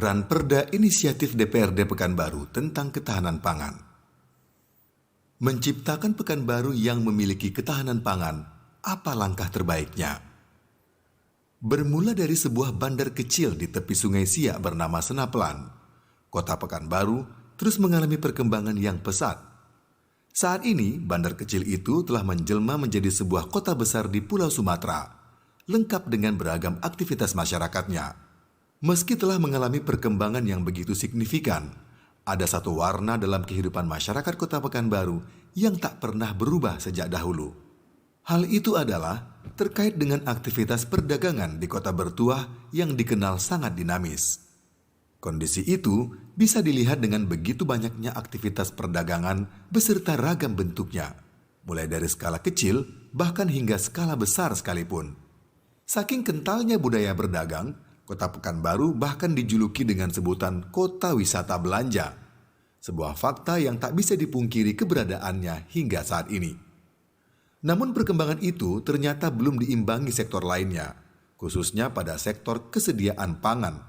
Peran Perda Inisiatif DPRD Pekanbaru tentang ketahanan pangan. Menciptakan Pekanbaru yang memiliki ketahanan pangan, apa langkah terbaiknya? Bermula dari sebuah bandar kecil di tepi Sungai Siak bernama Senaplan, Kota Pekanbaru terus mengalami perkembangan yang pesat. Saat ini, bandar kecil itu telah menjelma menjadi sebuah kota besar di Pulau Sumatera, lengkap dengan beragam aktivitas masyarakatnya. Meski telah mengalami perkembangan yang begitu signifikan, ada satu warna dalam kehidupan masyarakat Kota Pekanbaru yang tak pernah berubah sejak dahulu. Hal itu adalah terkait dengan aktivitas perdagangan di Kota Bertuah yang dikenal sangat dinamis. Kondisi itu bisa dilihat dengan begitu banyaknya aktivitas perdagangan beserta ragam bentuknya, mulai dari skala kecil bahkan hingga skala besar sekalipun. Saking kentalnya budaya berdagang, Kota Pekanbaru bahkan dijuluki dengan sebutan Kota Wisata Belanja, sebuah fakta yang tak bisa dipungkiri keberadaannya hingga saat ini. Namun perkembangan itu ternyata belum diimbangi sektor lainnya, khususnya pada sektor kesediaan pangan.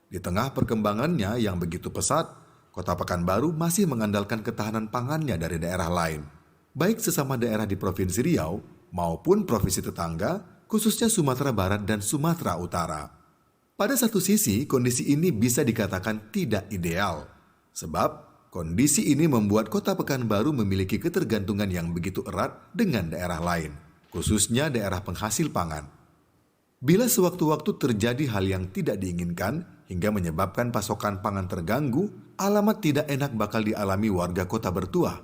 Di tengah perkembangannya yang begitu pesat, Kota Pekanbaru masih mengandalkan ketahanan pangannya dari daerah lain, baik sesama daerah di Provinsi Riau maupun provinsi tetangga, khususnya Sumatera Barat dan Sumatera Utara. Pada satu sisi, kondisi ini bisa dikatakan tidak ideal, sebab kondisi ini membuat Kota Pekanbaru memiliki ketergantungan yang begitu erat dengan daerah lain, khususnya daerah penghasil pangan. Bila sewaktu-waktu terjadi hal yang tidak diinginkan hingga menyebabkan pasokan pangan terganggu, alamat tidak enak bakal dialami warga Kota Bertuah.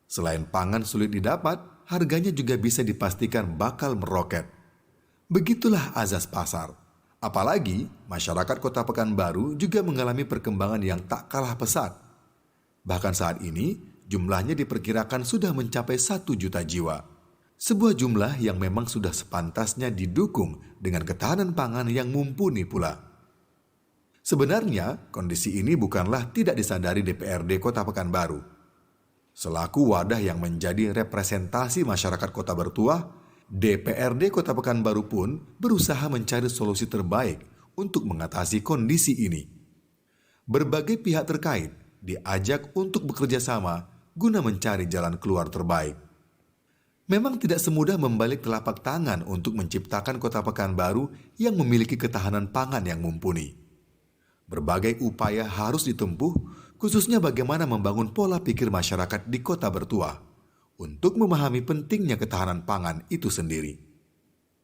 Selain pangan sulit didapat, harganya juga bisa dipastikan bakal meroket. Begitulah azas pasar. Apalagi, masyarakat Kota Pekanbaru juga mengalami perkembangan yang tak kalah pesat. Bahkan saat ini, jumlahnya diperkirakan sudah mencapai 1 juta jiwa. Sebuah jumlah yang memang sudah sepantasnya didukung dengan ketahanan pangan yang mumpuni pula. Sebenarnya, kondisi ini bukanlah tidak disadari DPRD Kota Pekanbaru. Selaku wadah yang menjadi representasi masyarakat Kota Bertuah, DPRD Kota Pekanbaru pun berusaha mencari solusi terbaik untuk mengatasi kondisi ini. Berbagai pihak terkait diajak untuk bekerja sama guna mencari jalan keluar terbaik. Memang tidak semudah membalik telapak tangan untuk menciptakan Kota Pekanbaru yang memiliki ketahanan pangan yang mumpuni. Berbagai upaya harus ditempuh, khususnya bagaimana membangun pola pikir masyarakat di Kota Bertuah untuk memahami pentingnya ketahanan pangan itu sendiri.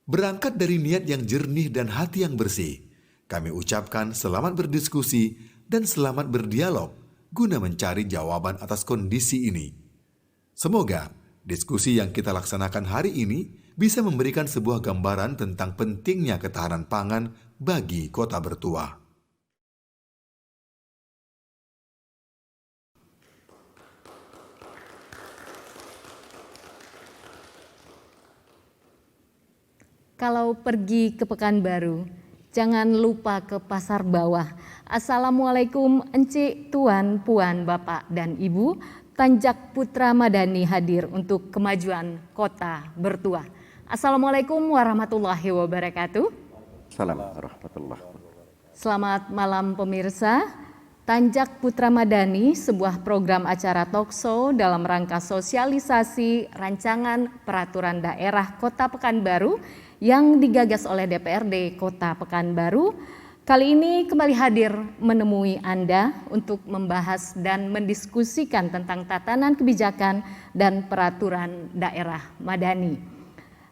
Berangkat dari niat yang jernih dan hati yang bersih, kami ucapkan selamat berdiskusi dan selamat berdialog guna mencari jawaban atas kondisi ini. Semoga diskusi yang kita laksanakan hari ini bisa memberikan sebuah gambaran tentang pentingnya ketahanan pangan bagi Kota Bertuah. Kalau pergi ke Pekanbaru, jangan lupa ke Pasar Bawah. Assalamualaikum Encik, Tuan, Puan, Bapak, dan Ibu. Tanjak Putra Madani hadir untuk kemajuan Kota Bertuah. Assalamualaikum warahmatullahi wabarakatuh. Assalamualaikum warahmatullahi wabarakatuh. Selamat malam pemirsa. Tanjak Putra Madani, sebuah program acara talkshow dalam rangka sosialisasi rancangan peraturan daerah Kota Pekanbaru yang digagas oleh DPRD Kota Pekanbaru, kali ini kembali hadir menemui Anda untuk membahas dan mendiskusikan tentang tatanan kebijakan dan peraturan daerah Madani.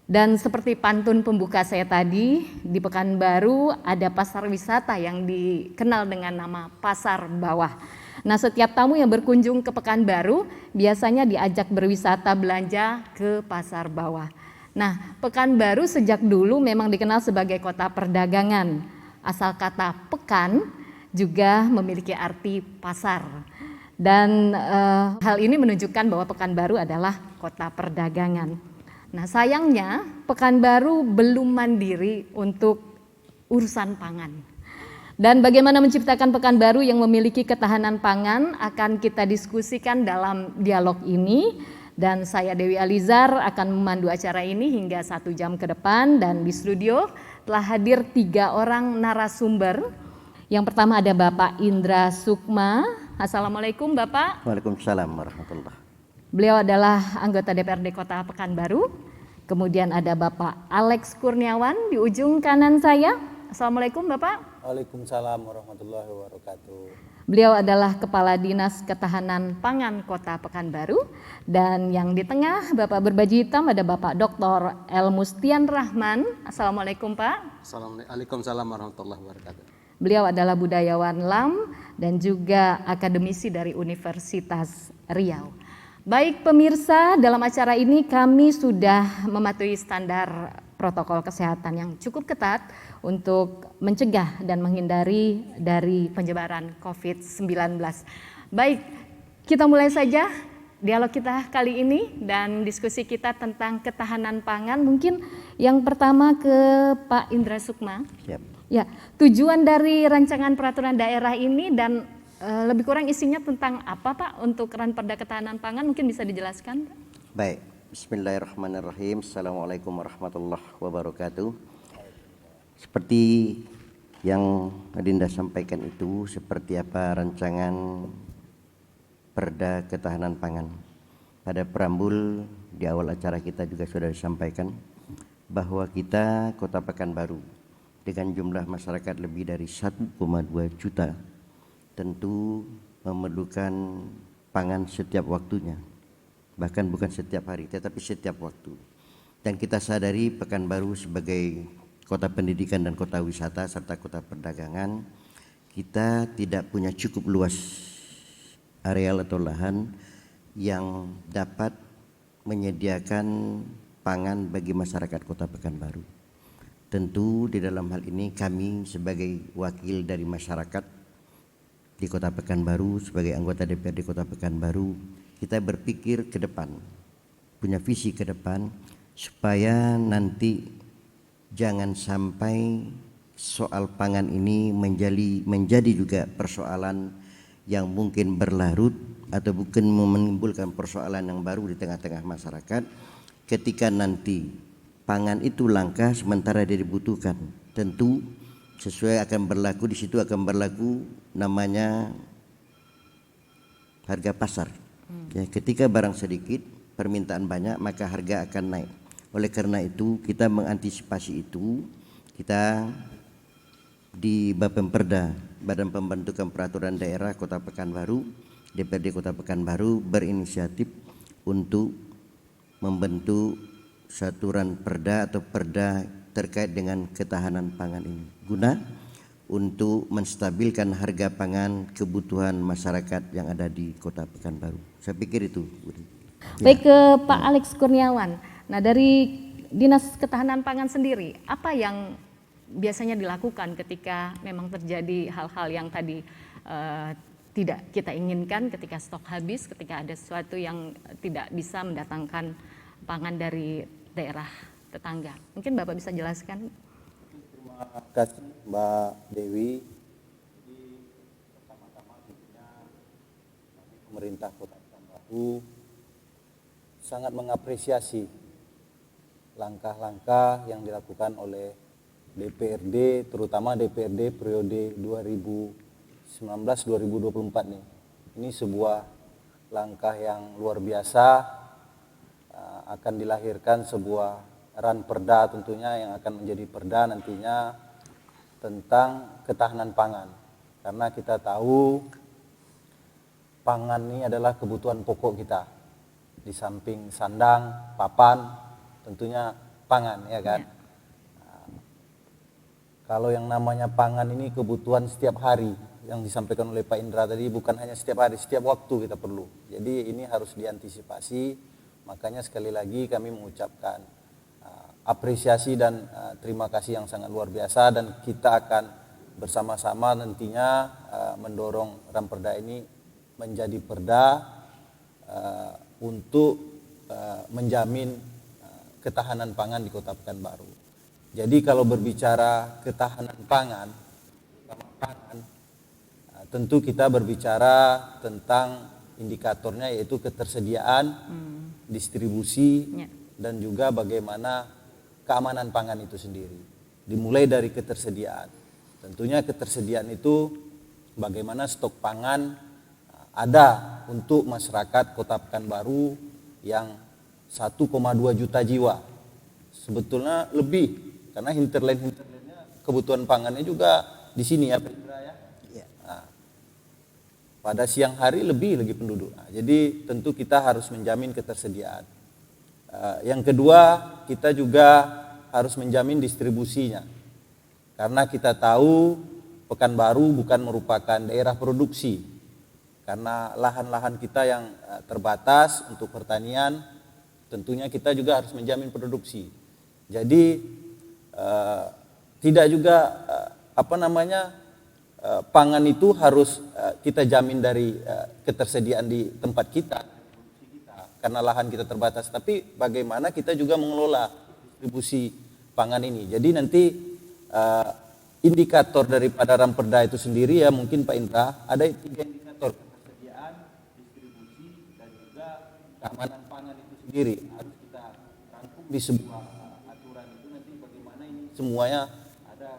Dan seperti pantun pembuka saya tadi, di Pekanbaru ada pasar wisata yang dikenal dengan nama Pasar Bawah. Nah, setiap tamu yang berkunjung ke Pekanbaru biasanya diajak berwisata belanja ke Pasar Bawah. Nah, Pekanbaru sejak dulu memang dikenal sebagai kota perdagangan. Asal kata pekan juga memiliki arti pasar. Dan hal ini menunjukkan bahwa Pekanbaru adalah kota perdagangan. Nah, sayangnya Pekanbaru belum mandiri untuk urusan pangan. Dan bagaimana menciptakan Pekanbaru yang memiliki ketahanan pangan akan kita diskusikan dalam dialog ini. Dan saya Dewi Alizar akan memandu acara ini hingga 1 jam ke depan. Dan di studio telah hadir 3 orang narasumber Yang pertama ada Bapak Indra Sukma. Assalamualaikum Bapak. Waalaikumsalam warahmatullahi. Beliau adalah anggota DPRD Kota Pekanbaru. Kemudian ada Bapak Alex Kurniawan di ujung kanan saya. Assalamualaikum Bapak. Waalaikumsalam warahmatullahi wabarakatuh. Beliau adalah Kepala Dinas Ketahanan Pangan Kota Pekanbaru. Dan yang di tengah Bapak berbaju hitam ada Bapak Dr. El Mustian Rahman. Assalamualaikum Pak. Waalaikumsalam warahmatullahi wabarakatuh. Beliau adalah budayawan LAM dan juga akademisi dari Universitas Riau. Baik pemirsa, dalam acara ini kami sudah mematuhi standar protokol kesehatan yang cukup ketat untuk mencegah dan menghindari dari penyebaran COVID-19. Baik, kita mulai saja dialog kita kali ini dan diskusi kita tentang ketahanan pangan. Mungkin yang pertama ke Pak Indra Sukma. Siap. Ya, tujuan dari rancangan peraturan daerah ini dan lebih kurang isinya tentang apa Pak untuk Ranperda Ketahanan Pangan, mungkin bisa dijelaskan? Baik, bismillahirrahmanirrahim. Assalamualaikum warahmatullahi wabarakatuh. Seperti yang Adinda sampaikan itu, seperti apa rancangan Perda Ketahanan Pangan. Pada preambul di awal acara kita juga sudah disampaikan bahwa kita Kota Pekanbaru dengan jumlah masyarakat lebih dari 1,2 juta tentu memerlukan pangan setiap waktunya, bahkan bukan setiap hari tetapi setiap waktu. Dan kita sadari Pekanbaru sebagai kota pendidikan dan kota wisata serta kota perdagangan, kita tidak punya cukup luas areal atau lahan yang dapat menyediakan pangan bagi masyarakat kota Pekanbaru. Tentu di dalam hal ini kami sebagai wakil dari masyarakat di Kota Pekanbaru, sebagai anggota DPRD Kota Pekanbaru, kita berpikir ke depan, punya visi ke depan supaya nanti jangan sampai soal pangan ini menjadi juga persoalan yang mungkin berlarut atau bukan menimbulkan persoalan yang baru di tengah-tengah masyarakat ketika nanti pangan itu langka sementara dia dibutuhkan. Tentu sesuai akan berlaku, di situ akan berlaku namanya harga pasar. Ya, ketika barang sedikit, permintaan banyak, maka harga akan naik. Oleh karena itu kita mengantisipasi itu, kita di Bapemperda, Badan Pembentukan Peraturan Daerah Kota Pekanbaru, DPRD Kota Pekanbaru berinisiatif untuk membentuk satu ranperda atau perda terkait dengan ketahanan pangan ini, guna untuk menstabilkan harga pangan kebutuhan masyarakat yang ada di Kota Pekanbaru. Saya pikir itu. Baik, ke Pak Alex Kurniawan. Nah, dari Dinas Ketahanan Pangan sendiri, apa yang biasanya dilakukan ketika memang terjadi hal-hal yang tadi tidak kita inginkan, ketika stok habis, ketika ada sesuatu yang tidak bisa mendatangkan pangan dari daerah tetangga? Mungkin Bapak bisa jelaskan. Terima kasih Mbak Dewi. Pertama-tama tentunya pemerintah Kota Pekanbaru sangat mengapresiasi langkah-langkah yang dilakukan oleh DPRD, terutama DPRD periode 2019-2024 nih. Ini sebuah langkah yang luar biasa, akan dilahirkan sebuah ranperda tentunya yang akan menjadi perda nantinya tentang ketahanan pangan. Karena kita tahu pangan ini adalah kebutuhan pokok kita. Di samping sandang, papan, tentunya pangan, ya kan? Kalau yang namanya pangan ini kebutuhan setiap hari yang disampaikan oleh Pak Indra tadi, bukan hanya setiap hari, setiap waktu kita perlu. Jadi ini harus diantisipasi. Makanya sekali lagi kami mengucapkan apresiasi dan terima kasih yang sangat luar biasa, dan kita akan bersama-sama nantinya mendorong ranperda ini menjadi perda untuk menjamin ketahanan pangan di Kota Pekanbaru. Jadi kalau berbicara ketahanan pangan, tentu kita berbicara tentang indikatornya yaitu ketersediaan, distribusi, dan juga bagaimana keamanan pangan itu sendiri. Dimulai dari ketersediaan. tentunya ketersediaan itu bagaimana stok pangan ada untuk masyarakat Kota Pekanbaru yang 1,2 juta jiwa. Sebetulnya lebih, karena hinterland-hinterlandnya kebutuhan pangannya juga di sini ya Pak Indra ya. Nah, pada siang hari lebih lagi penduduk. Nah, jadi tentu kita harus menjamin ketersediaan. Yang kedua, kita juga harus menjamin distribusinya. Karena kita tahu Pekanbaru bukan merupakan daerah produksi. Karena lahan-lahan kita yang terbatas untuk pertanian, tentunya kita juga harus menjamin produksi. Jadi tidak juga pangan itu harus kita jamin dari ketersediaan di tempat kita karena lahan kita terbatas, tapi bagaimana kita juga mengelola distribusi pangan ini. Jadi nanti indikator daripada Ramperda itu sendiri ya mungkin Pak Indra ada 3 indikator: ketersediaan, distribusi, dan juga keamanan pangan itu sendiri harus kita rangkum di sebuah aturan itu nanti bagaimana ini semuanya ada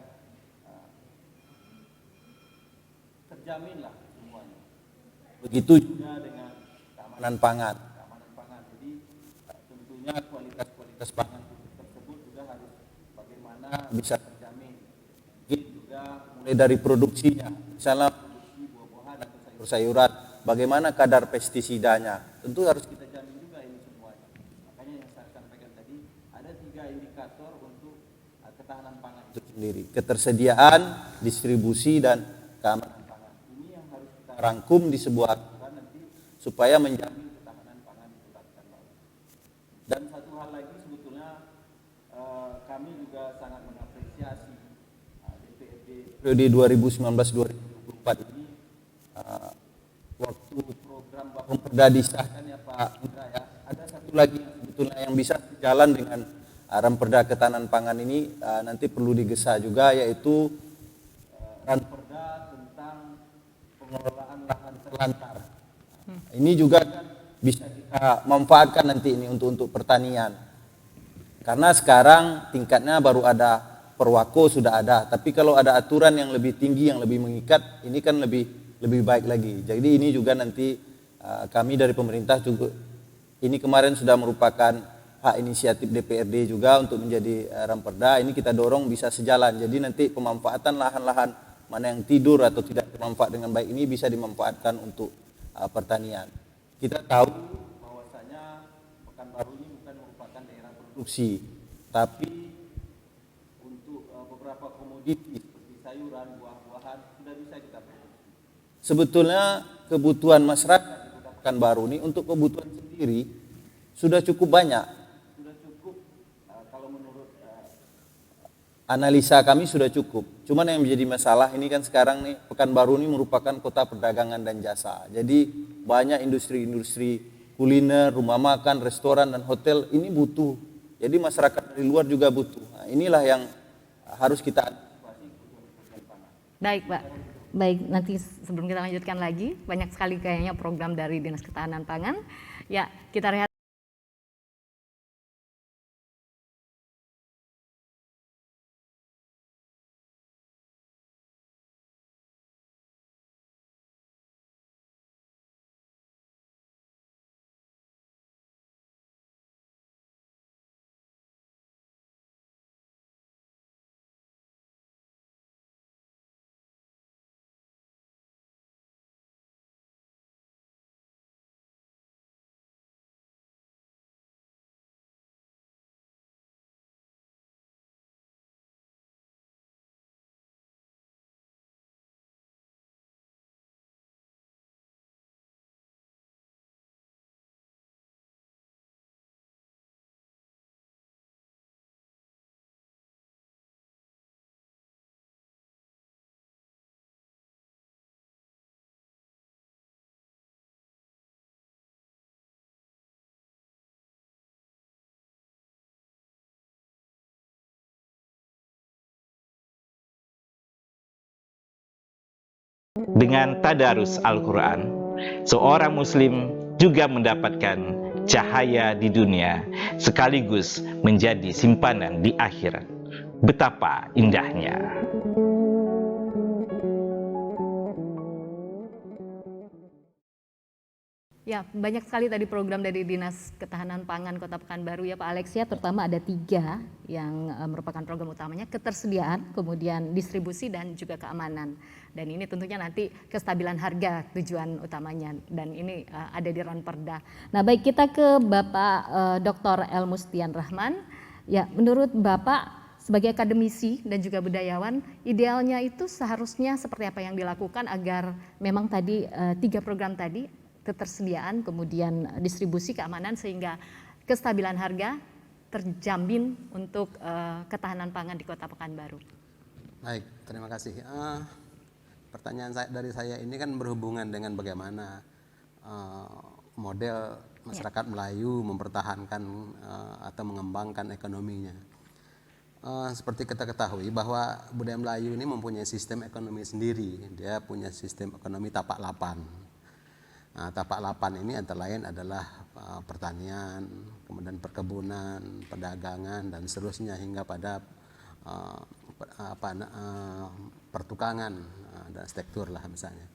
terjamin lah semuanya. Begitu juga dengan keamanan pangan. Jadi tentunya kualitas pangan tersebut juga harus bagaimana bisa terjamin. Begitu juga mulai dari produksinya, misalnya produksi buah-buahan atau sayur-sayuran, bagaimana kadar pestisidanya, tentu harus kita jamin juga ini semuanya. Makanya yang saya sampaikan tadi ada 3 indikator untuk ketahanan pangan itu sendiri: ketersediaan, distribusi, dan keamanan pangan. Ini yang harus kita rangkum di sebuah aturan nanti supaya menjamin ketahanan pangan di Kota Pekanbaru. Dan satu hal lagi sebetulnya kami juga sangat mengapresiasi DPRD periode 2019-2024 ini waktu program Ramperda disahkan ya Pak Indra ya, ada satu lagi sebetulnya yang bisa jalan dengan Ramperda ketahanan pangan ini nanti perlu digesa juga, yaitu Ramperda tentang pengelolaan lahan terlantar. Ini juga kan bisa kita manfaatkan nanti ini untuk pertanian. Karena sekarang tingkatnya baru ada perwako sudah ada, tapi kalau ada aturan yang lebih tinggi yang lebih mengikat, ini kan lebih baik lagi. Jadi ini juga nanti kami dari pemerintah juga ini kemarin sudah merupakan hak inisiatif DPRD juga untuk menjadi Ramperda. Ini kita dorong bisa sejalan. Jadi nanti pemanfaatan lahan-lahan mana yang tidur atau tidak bermanfaat dengan baik ini bisa dimanfaatkan untuk pertanian. Kita tahu bahwasanya Pekanbaru ini bukan merupakan daerah produksi, tapi untuk beberapa komoditi seperti sayuran, buah-buahan sudah bisa kita produksi. Sebetulnya kebutuhan masyarakat di Kota Pekanbaru ini untuk kebutuhan sendiri sudah cukup banyak. Sudah cukup kalau menurut analisa kami sudah cukup. Cuman yang menjadi masalah ini kan sekarang nih Pekanbaru ini merupakan kota perdagangan dan jasa. Jadi banyak industri-industri kuliner, rumah makan, restoran dan hotel ini butuh. Jadi masyarakat dari luar juga butuh. Nah, inilah yang harus kita antisipasi. Baik Pak, baik nanti sebelum kita lanjutkan lagi, banyak sekali kayaknya program dari Dinas Ketahanan Pangan. Ya, kita rehat. Dengan tadarus Al-Quran, seorang muslim juga mendapatkan cahaya di dunia sekaligus menjadi simpanan di akhirat. Betapa indahnya. Ya, banyak sekali tadi program dari Dinas Ketahanan Pangan Kota Pekanbaru ya Pak Alex ya, terutama ada 3 yang merupakan program utamanya, ketersediaan, kemudian distribusi dan juga keamanan. Dan ini tentunya nanti kestabilan harga tujuan utamanya, dan ini ada di Ranperda. Nah baik, kita ke Bapak Dr. Elmustian Rahman. Ya, menurut Bapak sebagai akademisi dan juga budayawan, idealnya itu seharusnya seperti apa yang dilakukan agar memang tadi 3 program tadi, ketersediaan, kemudian distribusi, keamanan, sehingga kestabilan harga terjamin untuk ketahanan pangan di Kota Pekanbaru. Baik, terima kasih. Pertanyaan dari saya ini kan berhubungan dengan bagaimana model masyarakat Melayu mempertahankan atau mengembangkan ekonominya. Seperti kita ketahui bahwa budaya Melayu ini mempunyai sistem ekonomi sendiri. Dia punya sistem ekonomi tapak lapan. Nah, tapak lapan ini antara lain adalah pertanian, kemudian perkebunan, perdagangan, dan seterusnya hingga pada pertukangan dan struktur lah misalnya.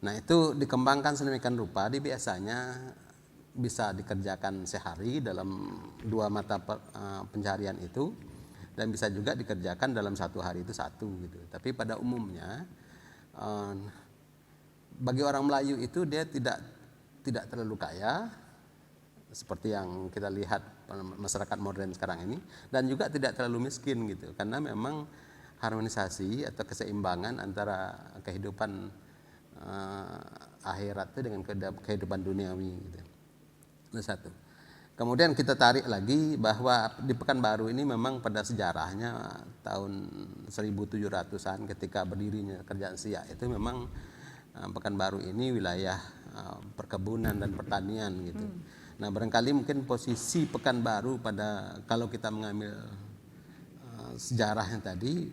Nah itu dikembangkan sedemikian rupa, biasanya bisa dikerjakan sehari dalam 2 mata pencarian itu, dan bisa juga dikerjakan dalam 1 hari itu 1 gitu. Tapi pada umumnya bagi orang Melayu itu dia tidak terlalu kaya seperti yang kita lihat masyarakat modern sekarang ini, dan juga tidak terlalu miskin gitu, karena memang harmonisasi atau keseimbangan antara kehidupan akhirat itu dengan kehidupan duniawi gitu. Itu satu. Kemudian kita tarik lagi bahwa di Pekanbaru ini memang pada sejarahnya tahun 1700-an ketika berdirinya Kerajaan Siak itu memang Pekanbaru ini wilayah perkebunan dan pertanian gitu. Nah barangkali mungkin posisi Pekanbaru pada, kalau kita mengambil sejarahnya tadi,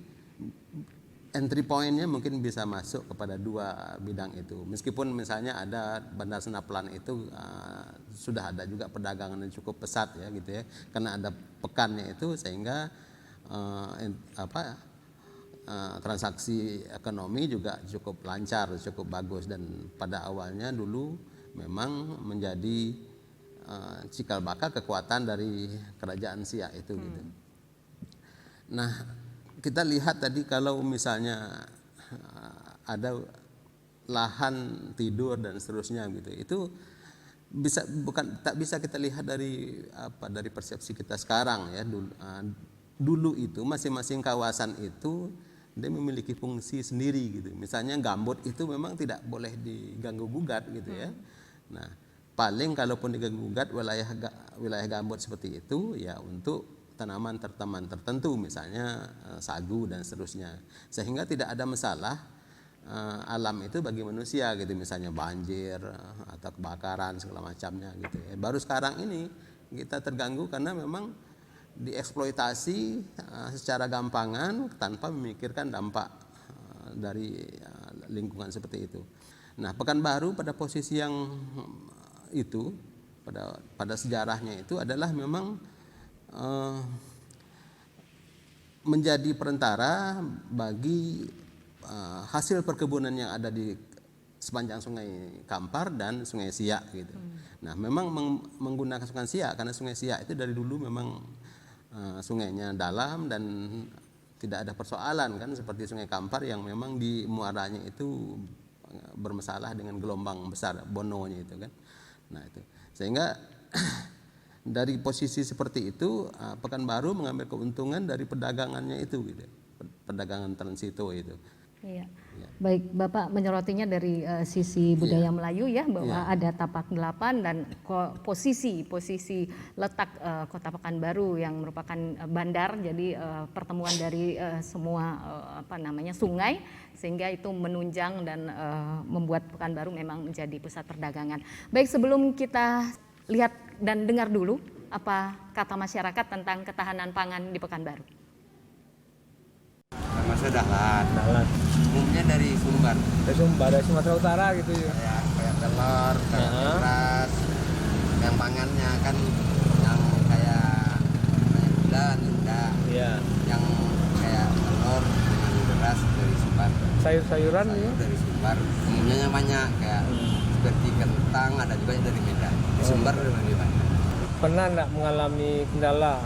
entry point-nya mungkin bisa masuk kepada 2 bidang itu. Meskipun misalnya ada Bandar Senaplan itu sudah ada juga perdagangan yang cukup pesat ya gitu ya, karena ada pekannya itu sehingga transaksi ekonomi juga cukup lancar, cukup bagus, dan pada awalnya dulu memang menjadi cikal bakal kekuatan dari Kerajaan Siak itu gitu. Nah kita lihat tadi kalau misalnya ada lahan tidur dan seterusnya gitu, itu tak bisa kita lihat dari persepsi kita sekarang ya. Dulu itu masing-masing kawasan itu dia memiliki fungsi sendiri gitu. Misalnya gambut itu memang tidak boleh diganggu gugat gitu ya. Nah, paling kalaupun diganggu gugat wilayah gambut seperti itu ya untuk tanaman tertentu, misalnya sagu dan seterusnya. Sehingga tidak ada masalah alam itu bagi manusia gitu, misalnya banjir atau kebakaran segala macamnya gitu ya. Baru sekarang ini kita terganggu karena memang dieksploitasi secara gampangan tanpa memikirkan dampak dari lingkungan seperti itu. Nah, Pekanbaru pada posisi yang itu pada sejarahnya itu adalah memang menjadi perantara bagi hasil perkebunan yang ada di sepanjang Sungai Kampar dan Sungai Siak gitu. Nah, memang menggunakan Sungai Siak karena Sungai Siak itu dari dulu memang sungainya dalam dan tidak ada persoalan kan seperti Sungai Kampar yang memang di muaranya itu bermasalah dengan gelombang besar bononya itu kan. Nah itu sehingga dari posisi seperti itu Pekanbaru mengambil keuntungan dari perdagangannya itu gitu, perdagangan transito itu. Iya. Baik, Bapak menyerotinya dari sisi budaya Melayu ya, bahwa ada tapak 8 dan posisi letak Kota Pekanbaru yang merupakan bandar, jadi pertemuan dari semua sungai, sehingga itu menunjang dan membuat Pekanbaru memang menjadi pusat perdagangan. Baik, sebelum kita lihat dan dengar dulu apa kata masyarakat tentang ketahanan pangan di Pekanbaru. Nama saya Dahlan. Umumnya dari Sumbar. Dari Sumatera Utara gitu ya. Kayak telur, kayak beras. Yang pangannya kan yang kayak gula enggak. Iya. Yang kayak telur dengan beras dari Sumbar. Sayur-sayuran ya. Dari Sumbar. Umumnya banyak kayak seperti kentang, ada juga yang dari Medan. Di Sumbar lebih banyak. Pernah nggak mengalami kendala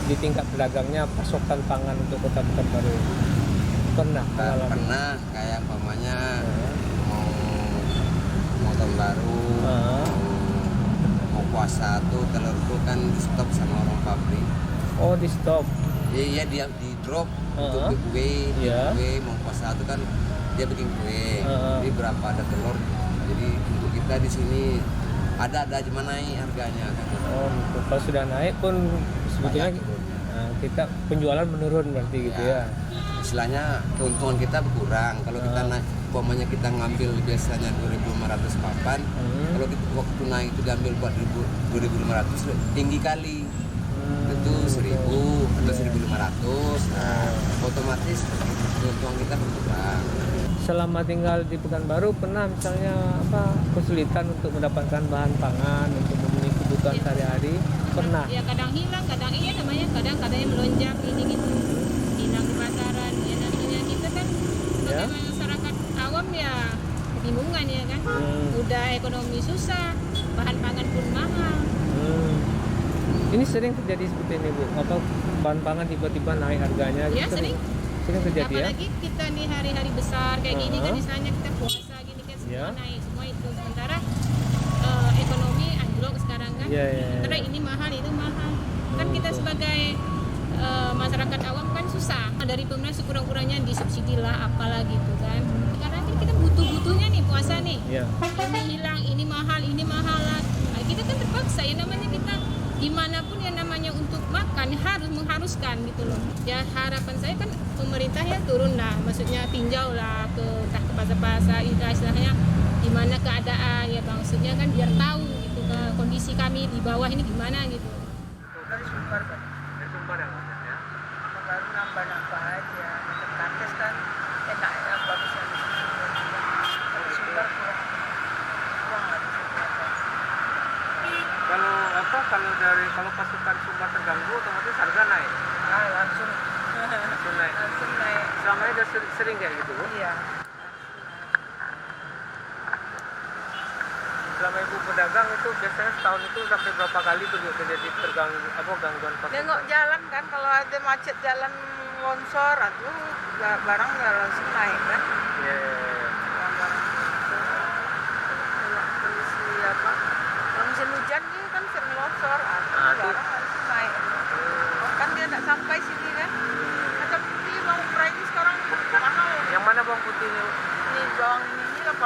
di tingkat pedagangnya pasokan pangan untuk Kota Pekanbaru? Pernah mengalami? Pernah, kayak umpamanya mau tahun baru, mau puasa tuh telur tuh kan di stop sama orang pabrik. Oh, di stop. Iya, dia di drop untuk kue, Iya. kue mau puasa tuh kan dia bikin kue. Jadi berapa ada telur. Jadi untuk kita di sini ada aja mana naik harganya kan. Oh, gitu. Kalau sudah naik pun sebetulnya Banyak turunnya. kita penjualan menurun berarti gitu ya. Istilahnya keuntungan kita berkurang. Kalau kita naik, umpamanya kita ngambil biasanya 2.500 papan, kalau kita waktu naik itu diambil buat 2.500 tinggi kali. Itu 1.000 atau 1.500. Nah, otomatis keuntungan kita berkurang. Selama tinggal di Pekanbaru pernah misalnya kesulitan untuk mendapatkan bahan pangan untuk memenuhi kebutuhan sehari-hari? Pernah. Ya kadang hilang, kadang iya namanya kadang-kadang melonjak ini gitu. Hilang di pasaran. Ya namanya kita kan sebagai masyarakat awam ya kebingungan ya kan. Udah ekonomi susah, bahan pangan pun mahal. Ini sering terjadi seperti ini, Bu. Bahan pangan tiba-tiba naik harganya? Ya gitu. sering Terjadi ya? apalagi kita nih hari-hari besar kayak gini kan misalnya kita puasa gini kan semua naik semua itu sementara ekonomi anjlok sekarang kan sementara ini mahal itu mahal kan kita sebagai masyarakat awam kan susah dari pemerintah sekurang-kurangnya disubsidi lah apalah gitu kan karena kan kita butuh-butuhnya nih puasa nih ini hilang ini mahal lah nah, kita kan terpaksa ya namanya kita dimanapun yang namanya untuk makan harus mengharuskan gitu loh ya harapan saya kan pemerintah ya turun lah maksudnya tinjau lah ke entah ke pasar-pasar istilahnya gimana keadaan ya maksudnya kan biar tahu gitu ke kondisi kami di bawah ini gimana gitu Dari Sumbar ya maksudnya? Baru nambah-nambah aja Kates kan enak ya bagusnya di sini dari Sumbar kurang lagi Kalau pasukan Sumbar terganggu otomatis harga naik. langsung naik. Selama ini udah sering kayak gitu, Bu? iya Selama Ibu pedagang itu biasanya setahun itu sampai berapa kali tuh terjadi gangguan pasukan? nengok jalan kan kalau ada macet jalan longsor atau barang nggak langsung naik kan kondisi kalau musim hujan nih kan sering longsor barang langsung naik kan dia nggak sampai sini kan macam putih bawang merah ini sekarang mahal Yang mana bawang putih ini? ini bawang ini 18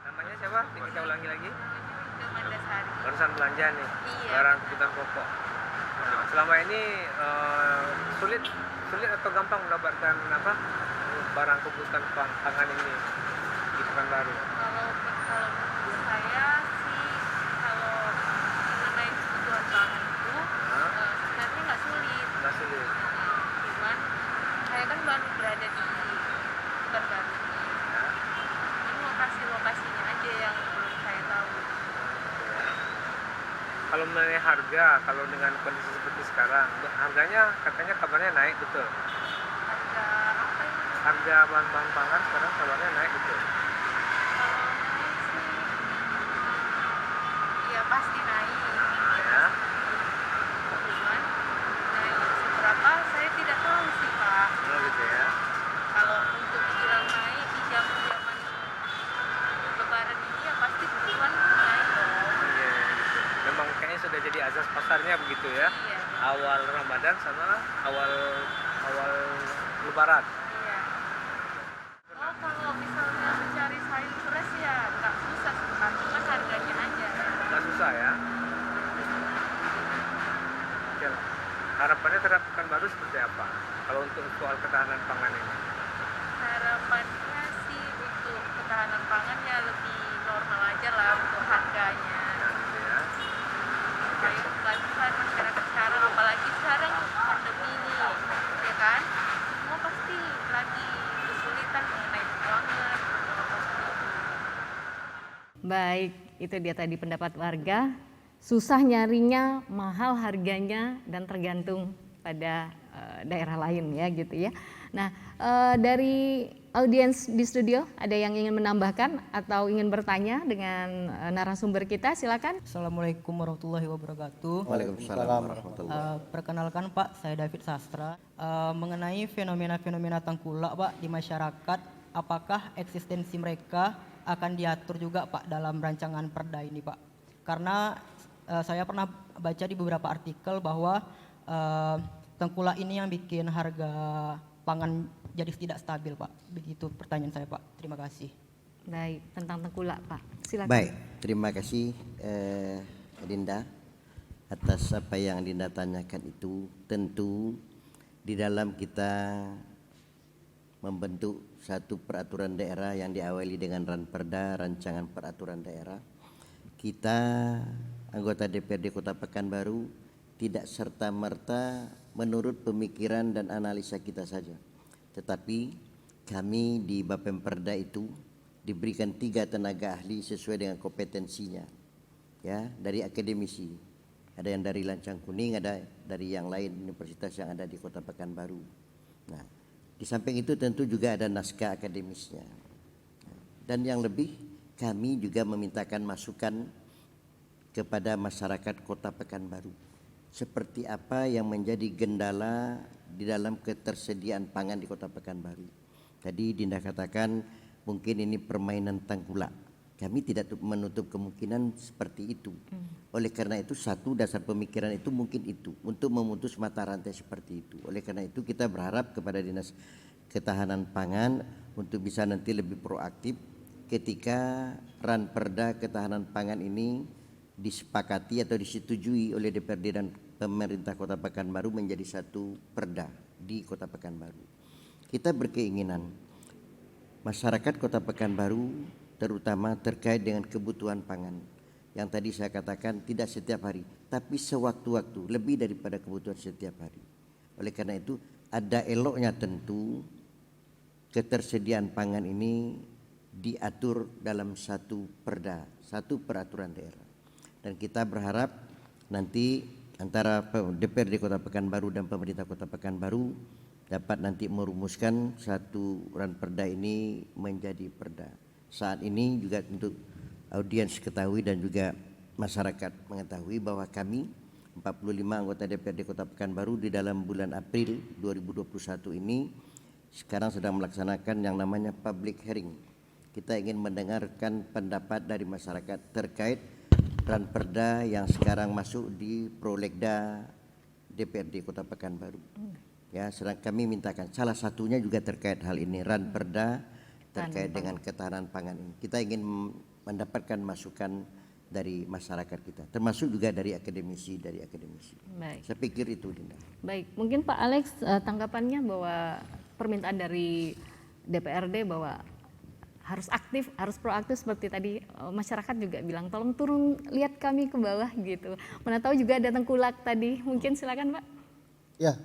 Namanya siapa? Kita ulangi lagi. Mandasari. Barusan belanja nih. Iya. Barang kebutuhan pokok. Nah, selama ini sulit atau gampang mendapatkan barang kebutuhan pangan ini di Pekanbaru? Kalau menurut saya sih kalau mengenai kebutuhan pangan itu sebenarnya nggak sulit. Nggak sulit. Cuman saya kan baru berada di Pekanbaru ini lokasinya aja yang belum saya tahu. Kalau mengenai harga, kalau dengan kondisi seperti sekarang, harganya katanya kabarnya naik betul. Harga apa ini? Harga bahan-bahan pangan sekarang kabarnya naik betul. Kalau naik sih ya pasti naik. Ya. Cuman naik seberapa saya tidak tahu sih Pak. Oh gitu ya. Kalau untuk dibilang naik di zaman lebaran ini ya pasti kebutuhan naik dong. Iya. Memang kayaknya sudah jadi azas pasarnya begitu ya. Iya. Awal Ramadan sama awal Lebaran. Iya. Oh kalau misalnya mencari sayur fresh ya nggak susah sih Pak, cuma harganya aja. Nggak susah ya. Oke lah. Harapannya terhadap Pekanbaru seperti apa? Kalau untuk soal ketahanan pangan ini? Harapannya sih untuk ketahanan pangan ya lebih normal aja lah untuk harganya. Gitu ya. Supaya membantukan masyarakat sekarang, apalagi sekarang pandemi ini, ya kan? Semua pasti lagi kesulitan mengenai keuangan. Baik, itu dia tadi pendapat warga. Susah nyarinya, mahal harganya, dan tergantung pada daerah lain ya gitu ya. Nah, dari audiens di studio ada yang ingin menambahkan atau ingin bertanya dengan narasumber kita, silakan. Assalamualaikum warahmatullahi wabarakatuh. Waalaikumsalam warahmatullahi wabarakatuh. Perkenalkan Pak, saya David Sastra. Mengenai fenomena-fenomena tengkulak Pak di masyarakat, apakah eksistensi mereka akan diatur juga Pak dalam rancangan perda ini Pak? Karena saya pernah baca di beberapa artikel bahwa tengkulak ini yang bikin harga pangan jadi tidak stabil Pak. Begitu pertanyaan saya Pak. Terima kasih. Baik, tentang tengkulak Pak. Silakan. Baik, terima kasih Dinda atas apa yang Dinda tanyakan itu. Tentu di dalam kita membentuk satu peraturan daerah yang diawali dengan ranperda, rancangan peraturan daerah, kita anggota DPRD Kota Pekanbaru tidak serta-merta menurut pemikiran dan analisa kita saja, tetapi kami di Bapemperda itu diberikan 3 tenaga ahli sesuai dengan kompetensinya, ya, dari akademisi, ada yang dari Lancang Kuning, ada dari yang lain universitas yang ada di Kota Pekanbaru. Nah, di samping itu tentu juga ada naskah akademisnya, dan yang lebih kami juga memintakan masukan kepada masyarakat Kota Pekanbaru. Seperti apa yang menjadi gendala di dalam ketersediaan pangan di Kota Pekanbaru. Tadi Dinda katakan mungkin ini permainan tengkulak. Kami tidak menutup kemungkinan seperti itu. Oleh karena itu satu dasar pemikiran itu mungkin itu untuk memutus mata rantai seperti itu. Oleh karena itu kita berharap kepada Dinas Ketahanan Pangan untuk bisa nanti lebih proaktif ketika ranperda ketahanan pangan ini disepakati atau disetujui oleh DPRD dan pemerintah Kota Pekanbaru menjadi satu perda di Kota Pekanbaru. Kita berkeinginan masyarakat Kota Pekanbaru terutama terkait dengan kebutuhan pangan yang tadi saya katakan tidak setiap hari tapi sewaktu-waktu, lebih daripada kebutuhan setiap hari. Oleh karena itu ada eloknya tentu ketersediaan pangan ini diatur dalam satu perda, satu peraturan daerah. Dan kita berharap nanti antara DPRD Kota Pekanbaru dan pemerintah Kota Pekanbaru dapat nanti merumuskan satu ranperda ini menjadi perda. Saat ini juga untuk audiens ketahui dan juga masyarakat mengetahui bahwa kami 45 anggota DPRD Kota Pekanbaru di dalam bulan April 2021 ini sekarang sedang melaksanakan yang namanya public hearing. Kita ingin mendengarkan pendapat dari masyarakat terkait ranperda yang sekarang masuk di prolegda DPRD Kota Pekanbaru. Ya, sedang kami mintakan salah satunya juga terkait hal ini, ranperda terkait dengan ketahanan pangan ini. Kita ingin mendapatkan masukan dari masyarakat kita, termasuk juga dari akademisi. Baik. Saya pikir itu, Dinda. Baik, mungkin Pak Alex tanggapannya bahwa permintaan dari DPRD bahwa harus aktif, harus proaktif seperti tadi masyarakat juga bilang tolong turun lihat kami ke bawah gitu. Mana tahu juga ada tengkulak tadi, mungkin silakan Pak. Ya,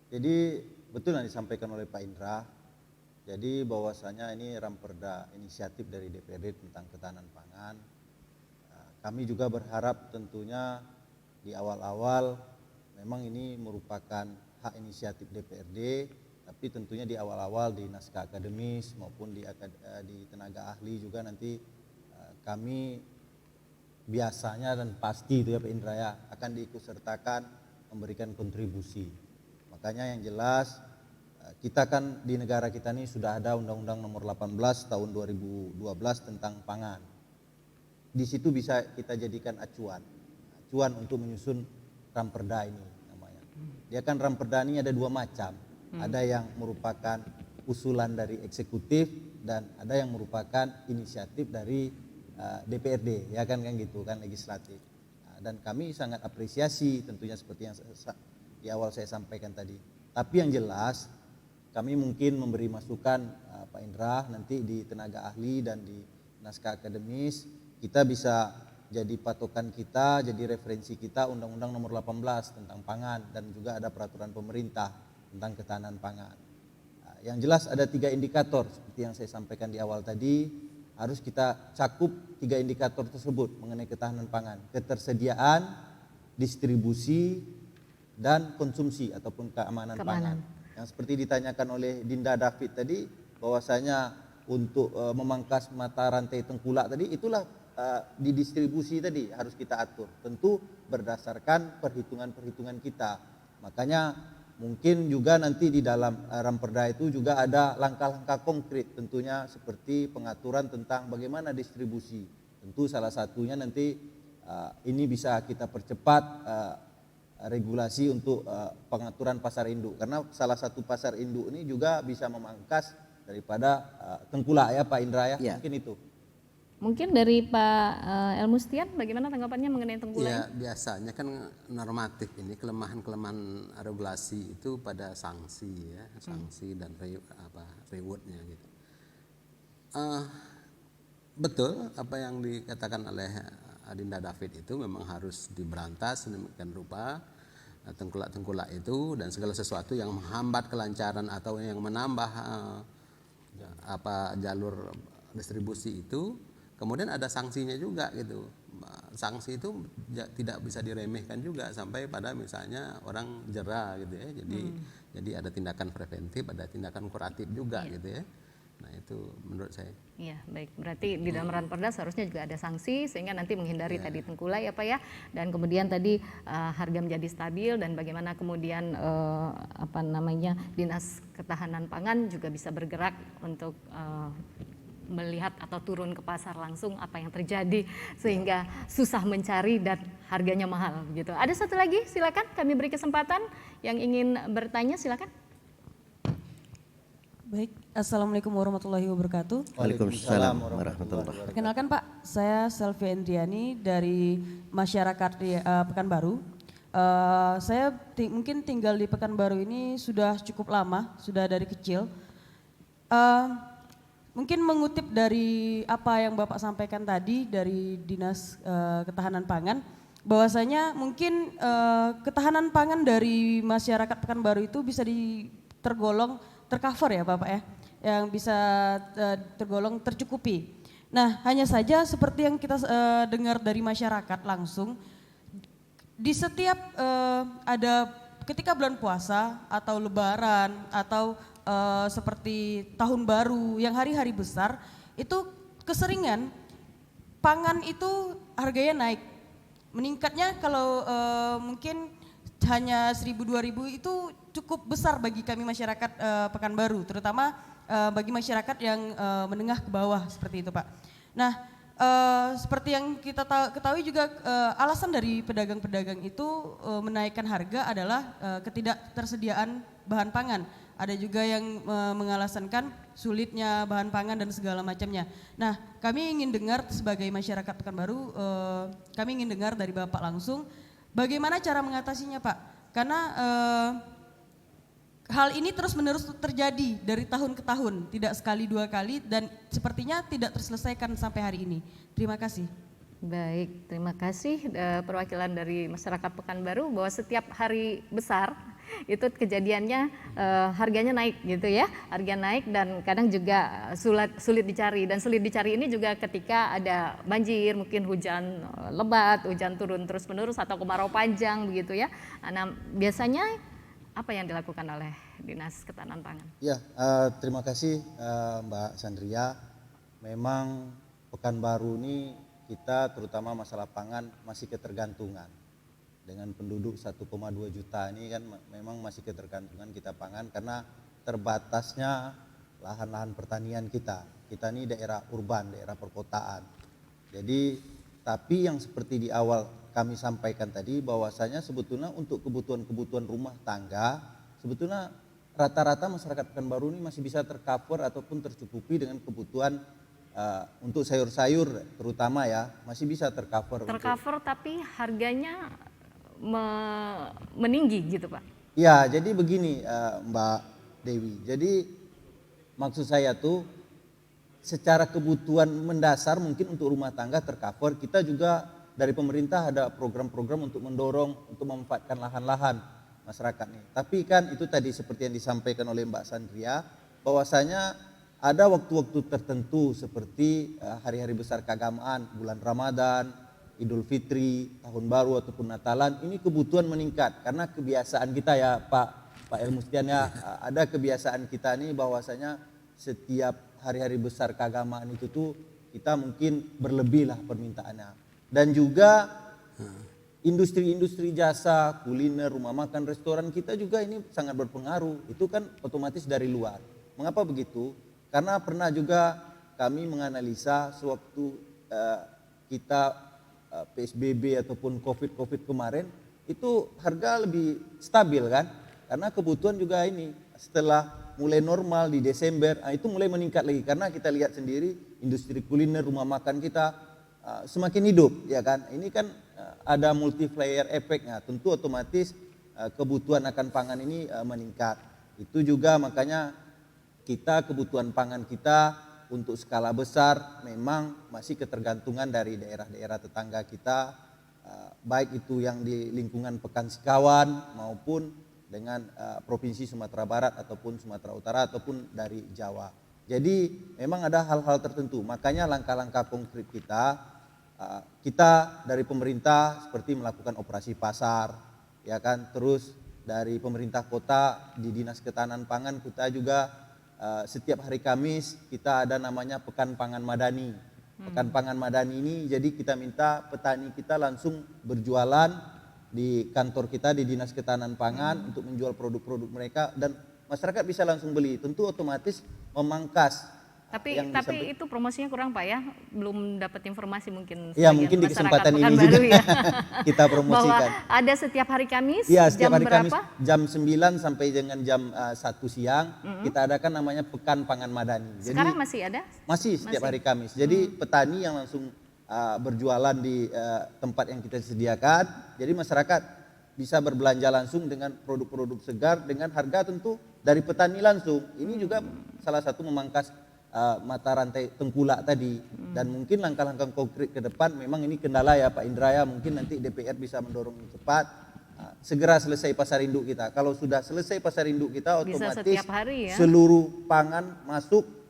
jadi betul yang disampaikan oleh Pak Indra. Jadi bahwasanya ini ranperda inisiatif dari DPRD tentang ketahanan pangan. Kami juga berharap tentunya di awal-awal memang ini merupakan hak inisiatif DPRD, tapi tentunya di awal-awal di naskah akademis maupun di tenaga ahli juga nanti kami biasanya dan pasti itu ya Pak Indra ya akan diikutsertakan memberikan kontribusi. Makanya yang jelas kita kan di negara kita ini sudah ada Undang-Undang Nomor 18 Tahun 2012 tentang pangan. Di situ bisa kita jadikan acuan untuk menyusun ranperda ini namanya. Dia kan ranperda ini ada 2 macam. Ada yang merupakan usulan dari eksekutif dan ada yang merupakan inisiatif dari DPRD, ya kan gitu kan legislatif. Dan kami sangat apresiasi tentunya seperti yang di awal saya sampaikan tadi. Tapi yang jelas kami mungkin memberi masukan Pak Indra nanti di tenaga ahli dan di naskah akademis kita bisa jadi patokan kita, jadi referensi kita Undang-Undang Nomor 18 tentang pangan dan juga ada peraturan pemerintah tentang ketahanan pangan. Yang jelas ada 3 indikator seperti yang saya sampaikan di awal tadi, harus kita cakup 3 indikator tersebut mengenai ketahanan pangan, ketersediaan, distribusi, dan konsumsi ataupun keamanan pangan. Yang seperti ditanyakan oleh Dinda David tadi, bahwasanya untuk memangkas mata rantai tengkulak tadi, itulah di distribusi tadi harus kita atur. Tentu berdasarkan perhitungan-perhitungan kita. Makanya mungkin juga nanti di dalam Ramperda itu juga ada langkah-langkah konkret tentunya, seperti pengaturan tentang bagaimana distribusi. Tentu salah satunya nanti ini bisa kita percepat regulasi untuk pengaturan pasar induk, karena salah satu pasar induk ini juga bisa memangkas daripada tengkulak ya Pak Indra ya. Mungkin itu. Mungkin dari Pak El Mustian, bagaimana tanggapannya mengenai tengkulak? Ya, biasanya kan normatif ini kelemahan regulasi itu pada sanksi ya, sanksi dan rewardnya gitu. Betul apa yang dikatakan oleh Adinda David itu memang harus diberantas sedemikian rupa tengkulak-tengkulak itu dan segala sesuatu yang menghambat kelancaran atau yang menambah jalur distribusi itu, kemudian ada sanksinya juga gitu. Sanksi itu tidak bisa diremehkan juga sampai pada misalnya orang jera gitu ya. Jadi ada tindakan preventif, ada tindakan kuratif juga gitu ya. Nah itu menurut saya. Iya, baik. Berarti di dalam Ranperda seharusnya juga ada sanksi sehingga nanti menghindari tadi tengkulak ya Pak ya. Dan kemudian tadi harga menjadi stabil dan bagaimana kemudian Dinas Ketahanan Pangan juga bisa bergerak untuk melihat atau turun ke pasar langsung apa yang terjadi sehingga susah mencari dan harganya mahal gitu. Ada satu lagi, silakan kami beri kesempatan yang ingin bertanya, silakan. Baik, Assalamualaikum warahmatullahi wabarakatuh. Waalaikumsalam warahmatullahi wabarakatuh. Perkenalkan Pak, saya Selvi Endriani dari masyarakat di Pekanbaru. Saya mungkin tinggal di Pekanbaru ini sudah cukup lama, sudah dari kecil. Mungkin mengutip dari apa yang Bapak sampaikan tadi dari Dinas Ketahanan Pangan, bahwasanya mungkin ketahanan pangan dari masyarakat Pekanbaru itu bisa tercover ya Bapak ya, yang bisa tergolong tercukupi. Nah hanya saja seperti yang kita dengar dari masyarakat langsung, di setiap ada ketika bulan puasa atau lebaran atau seperti tahun baru yang hari-hari besar, itu keseringan pangan itu harganya naik. Meningkatnya kalau mungkin hanya 1.000-2.000 itu cukup besar bagi kami masyarakat Pekanbaru, terutama bagi masyarakat yang menengah ke bawah seperti itu Pak. Nah seperti yang kita ketahui juga alasan dari pedagang-pedagang itu menaikkan harga adalah ketidaktersediaan bahan pangan. Ada juga yang mengalasankan sulitnya bahan pangan dan segala macamnya. Nah kami ingin dengar sebagai masyarakat Pekanbaru, kami ingin dengar dari Bapak langsung bagaimana cara mengatasinya Pak. Karena hal ini terus-menerus terjadi dari tahun ke tahun, tidak sekali dua kali dan sepertinya tidak terselesaikan sampai hari ini. Terima kasih. Baik, terima kasih perwakilan dari masyarakat Pekanbaru bahwa setiap hari besar itu kejadiannya harganya naik gitu ya, harga naik dan kadang juga sulit dicari, dan sulit dicari ini juga ketika ada banjir, mungkin hujan lebat, hujan turun terus menerus atau kemarau panjang begitu ya. Nah biasanya apa yang dilakukan oleh Dinas Ketahanan Pangan? Ya, terima kasih Mbak Sandria. Memang Pekanbaru ini kita terutama masalah pangan masih ketergantungan. Dengan penduduk 1,2 juta ini kan memang masih ketergantungan kita pangan karena terbatasnya lahan-lahan pertanian kita. Kita ini daerah urban, daerah perkotaan. Jadi tapi yang seperti di awal kami sampaikan tadi bahwasanya sebetulnya untuk kebutuhan-kebutuhan rumah tangga sebetulnya rata-rata masyarakat Pekanbaru ini masih bisa tercover ataupun tercukupi dengan kebutuhan untuk sayur-sayur terutama ya, masih bisa tercover. Tapi harganya meninggi gitu Pak? Ya jadi begini Mbak Dewi, jadi maksud saya tuh secara kebutuhan mendasar mungkin untuk rumah tangga tercover, kita juga dari pemerintah ada program-program untuk mendorong untuk memanfaatkan lahan-lahan masyarakat nih. Tapi kan itu tadi seperti yang disampaikan oleh Mbak Sandria, bahwasanya ada waktu-waktu tertentu seperti hari-hari besar keagamaan, bulan Ramadan, Idul Fitri, Tahun Baru ataupun Natalan, ini kebutuhan meningkat karena kebiasaan kita ya Pak El Mustian ya, ada kebiasaan kita nih bahwasanya setiap hari-hari besar keagamaan itu tuh kita mungkin berlebih lah permintaannya. Dan juga industri-industri jasa, kuliner, rumah makan, restoran kita juga ini sangat berpengaruh. Itu kan otomatis dari luar. Mengapa begitu? Karena pernah juga kami menganalisa sewaktu kita PSBB ataupun COVID kemarin, itu harga lebih stabil kan? Karena kebutuhan juga ini setelah mulai normal di Desember, itu mulai meningkat lagi karena kita lihat sendiri industri kuliner, rumah makan kita semakin hidup, ya kan? Ini kan ada multiplier efeknya, tentu otomatis kebutuhan akan pangan ini meningkat. Itu juga makanya kita kebutuhan pangan kita untuk skala besar memang masih ketergantungan dari daerah-daerah tetangga kita, baik itu yang di lingkungan Pekan Sikawan maupun dengan Provinsi Sumatera Barat ataupun Sumatera Utara ataupun dari Jawa. Jadi memang ada hal-hal tertentu, makanya langkah-langkah konkret kita dari pemerintah seperti melakukan operasi pasar, ya kan, terus dari pemerintah kota di Dinas Ketahanan Pangan kita juga setiap hari Kamis kita ada namanya Pekan Pangan Madani. Pekan Pangan Madani ini jadi kita minta petani kita langsung berjualan di kantor kita di Dinas Ketahanan Pangan untuk menjual produk-produk mereka dan masyarakat bisa langsung beli. Tentu otomatis memangkas. Tapi itu promosinya kurang Pak ya, belum dapat informasi mungkin. Ya mungkin di kesempatan ini juga ya. kita promosikan. Bahwa ada setiap hari Kamis, ya, setiap hari berapa? Kamis jam 9 sampai dengan jam 1 siang kita adakan namanya Pekan Pangan Madani. Jadi, sekarang masih ada? Masih setiap hari Kamis. Jadi petani yang langsung berjualan di tempat yang kita sediakan, jadi masyarakat bisa berbelanja langsung dengan produk-produk segar dengan harga tentu dari petani langsung. Ini juga salah satu memangkas mata rantai tengkulak tadi. Dan mungkin langkah-langkah konkret ke depan memang ini kendala ya Pak Indra ya, mungkin nanti DPR bisa mendorong cepat segera selesai pasar induk kita. Kalau sudah selesai pasar induk kita otomatis hari, ya? Seluruh pangan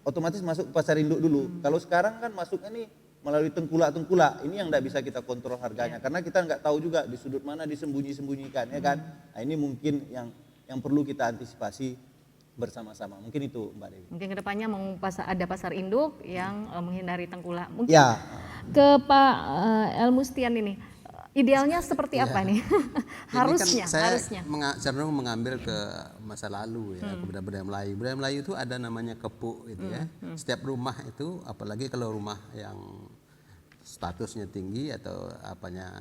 otomatis masuk ke pasar induk dulu. Kalau sekarang kan masuknya nih melalui tengkulak-tengkulak, ini yang tidak bisa kita kontrol harganya karena kita nggak tahu juga di sudut mana disembunyi-sembunyikan, ya kan. Nah, ini mungkin yang perlu kita antisipasi bersama-sama. Mungkin itu Mbak Dewi. Mungkin kedepannya mau ada pasar induk yang menghindari tengkulak. Mungkin ya. Ke Pak El Mustian ini, idealnya seperti apa nih? harusnya. Saya cenderung mengambil ke masa lalu ya, ke budaya Melayu. Budaya Melayu itu ada namanya kepuk gitu ya. Setiap rumah itu, apalagi kalau rumah yang statusnya tinggi atau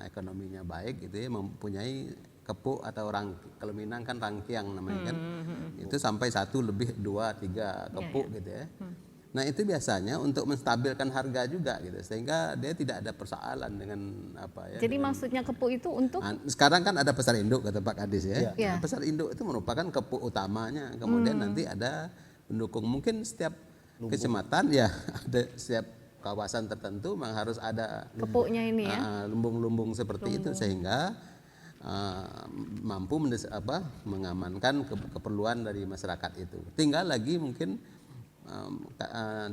ekonominya baik gitu ya, mempunyai kepuk atau kalau Minang kan rangkiang namanya kan, itu sampai 1 lebih 2, 3 kepuk gitu ya. Nah itu biasanya untuk menstabilkan harga juga gitu, sehingga dia tidak ada persoalan dengan Jadi maksudnya kepuk itu untuk? Sekarang kan ada pasar induk kata Pak Kadis ya. Nah, pasar induk itu merupakan kepuk utamanya, kemudian nanti ada pendukung, mungkin setiap kecamatan ya ada setiap kawasan tertentu memang harus ada kepuknya ini ya, lumbung-lumbung seperti itu sehingga mampu mengamankan keperluan dari masyarakat itu. Tinggal lagi mungkin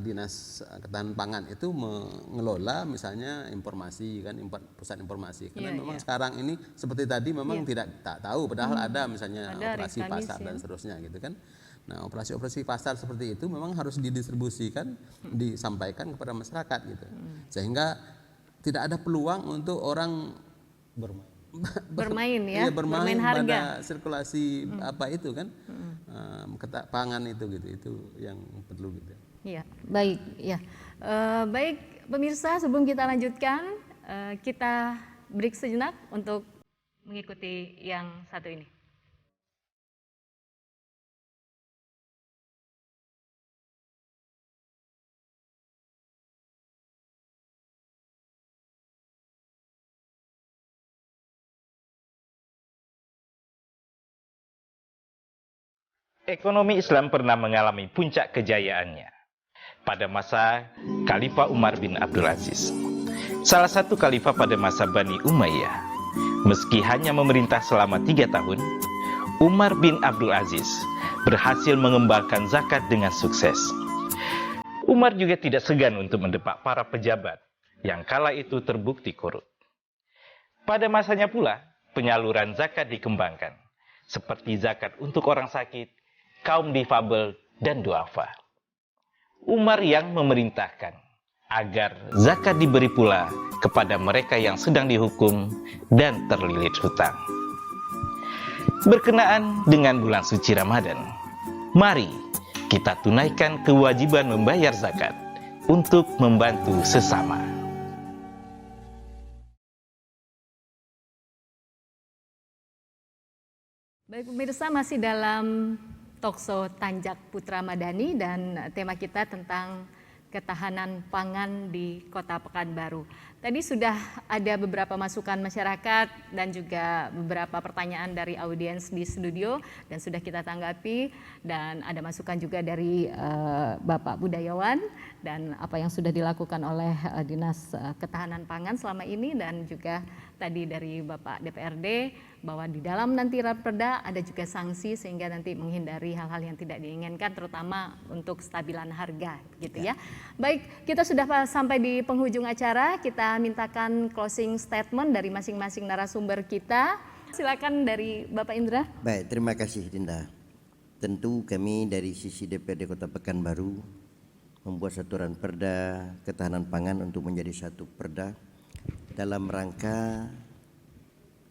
Dinas Ketahanan Pangan itu mengelola misalnya informasi kan, pusat informasi karena memang sekarang ini seperti tadi memang tak tahu padahal ada misalnya operasi pasar dan seterusnya gitu kan. Nah operasi-operasi pasar seperti itu memang harus didistribusikan, disampaikan kepada masyarakat gitu, sehingga tidak ada peluang untuk orang bermain harga pada sirkulasi itu kan, pangan itu gitu, itu yang perlu gitu. Iya, baik ya. Baik pemirsa, sebelum kita lanjutkan, kita break sejenak untuk mengikuti yang satu ini. Ekonomi Islam pernah mengalami puncak kejayaannya pada masa Khalifah Umar bin Abdul Aziz, salah satu khalifah pada masa Bani Umayyah. Meski hanya memerintah selama 3 tahun, Umar bin Abdul Aziz berhasil mengembangkan zakat dengan sukses. Umar juga tidak segan untuk mendepak para pejabat yang kala itu terbukti korup. Pada masanya pula, penyaluran zakat dikembangkan, seperti zakat untuk orang sakit, kaum difabel, dan duafa. Umar yang memerintahkan agar zakat diberi pula kepada mereka yang sedang dihukum dan terlilit hutang. Berkenaan dengan bulan suci Ramadan, mari kita tunaikan kewajiban membayar zakat untuk membantu sesama. Baik pemirsa, masih dalam Talkshow Tanjak Putra Madani dan tema kita tentang ketahanan pangan di Kota Pekanbaru. Tadi sudah ada beberapa masukan masyarakat dan juga beberapa pertanyaan dari audiens di studio dan sudah kita tanggapi, dan ada masukan juga dari Bapak Budayawan dan apa yang sudah dilakukan oleh Dinas Ketahanan Pangan selama ini, dan juga tadi dari Bapak DPRD bahwa di dalam nanti Raperda ada juga sanksi sehingga nanti menghindari hal-hal yang tidak diinginkan, terutama untuk stabilan harga gitu ya. Baik, kita sudah sampai di penghujung acara. Kita mintakan closing statement dari masing-masing narasumber kita. Silakan dari Bapak Indra. Baik, terima kasih Dinda. Tentu kami dari sisi DPRD Kota Pekanbaru membuat satu perda ketahanan pangan untuk menjadi satu perda dalam rangka